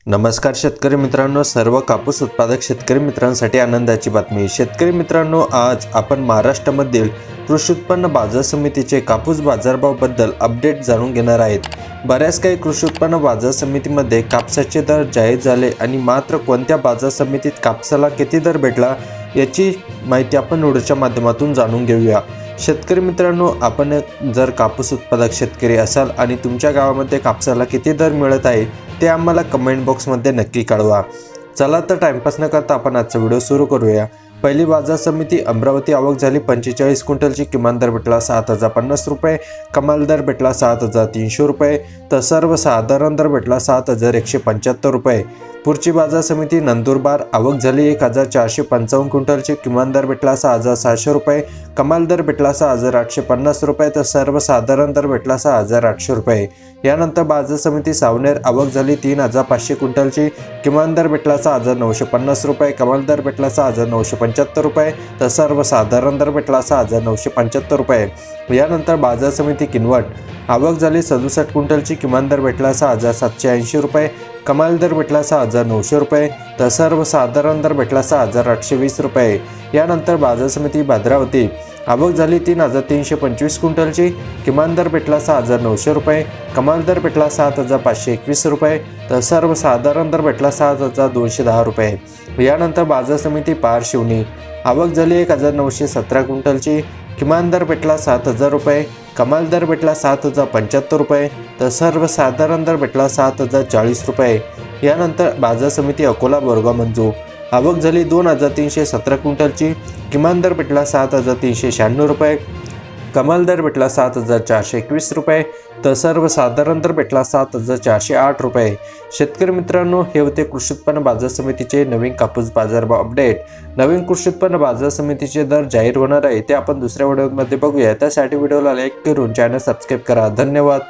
नमस्कार शेतकरी मित्रांनो, सर्व कापूस उत्पादक शेतकरी मित्रांसाठी आनंदाची बातमी। शेतकरी मित्रांनो, आज आपण महाराष्ट्रामधील कृषी उत्पन्न बाजार समितीचे कापूस बाजारभाव बद्दल अपडेट जाणून घेणार आहेत। बऱ्याच काही कृषी उत्पन्न बाजार समितीमध्ये कापसाचे दर जाहीर झाले आणि मात्र कोणत्या बाजार समितीत कापसाला किती दर भेटला याची माहिती आपण व्हिडिओच्या माध्यमातून जाणून घेऊया। शेतकरी मित्रांनो, आपण जर कापूस उत्पादक शेतकरी असाल आणि तुमच्या गावामध्ये कापसाला किती दर मिळत आहे ते आम्हाला कमेंट बॉक्समध्ये नक्की कळवा। चला तर टाइमपास न करता आपण आजचा व्हिडिओ सुरू करूया। पहिली बाजार समिती अमरावती, आवक झाली 45 क्विंटलची, किमान दर भेटला 7050 रुपये, कमाल दर भेटला 7300 रुपये, तर सर्वसाधारण दर भेटला 7175 रुपये। पुढची बाजार समिती नंदुरबार, आवक झाली 1455 क्विंटलची, किमान दर भेटला 6700 रुपये, कमाल दर भेटला 6850 रुपये, तर सर्वसाधारण दर भेटला 6800 रुपये। यानंतर बाजार समिती सावनेर, आवक झाली 3500 क्विंटलची, किमान दर भेटला 6950 रुपये, कमाल दर भेटला 6975 रुपये, तर सर्वसाधारण दर भेटला 6975 रुपये। यानंतर बाजार समिती किनवट, आवक झाली 67 क्विंटलची, किमान दर भेटला 6780 रुपये, कमाल दर भेटला 6900 रुपये, तर सर्वसाधारण दर भेटला 6820 रुपये। यानंतर बाजार समिती भद्रावती, आवक झाली 3325 क्विंटलची, किमान दर भेटला 6900 रुपये, कमाल दर भेटला 7521 रुपये, तर सर्वसाधारण दर भेटला 7210 रुपये। यानंतर बाजार समिती पार शिवनी, आवक झाली 1917 क्विंटलची, किमान दर भेटला 7000 रुपये, कमाल दर भेटला 7075 रुपये, तर सर्वसाधारण दर भेटला 7040 रुपये। यानंतर बाजार समिती अकोला बोरगाव मंजू, आवक झाली 2317 क्विंटलची, किमान दर भेटला 7396 रुपये, कमाल दर भेटला 7421 रुपये, तर सर्वसाधारण दर भेटला 7408 रुपये। शेतकरी मित्रांनो, हे होते कृषी उत्पन्न बाजार समितीचे नवीन कापूस बाजारभाव अपडेट। नवीन कृषी उत्पन्न बाजार समितीचे दर जाहीर होणार आहे ते आपण दुसऱ्या व्हिडिओमध्ये बघूया। त्यासाठी व्हिडिओला लाईक करून चॅनल सबस्क्राईब करा। धन्यवाद।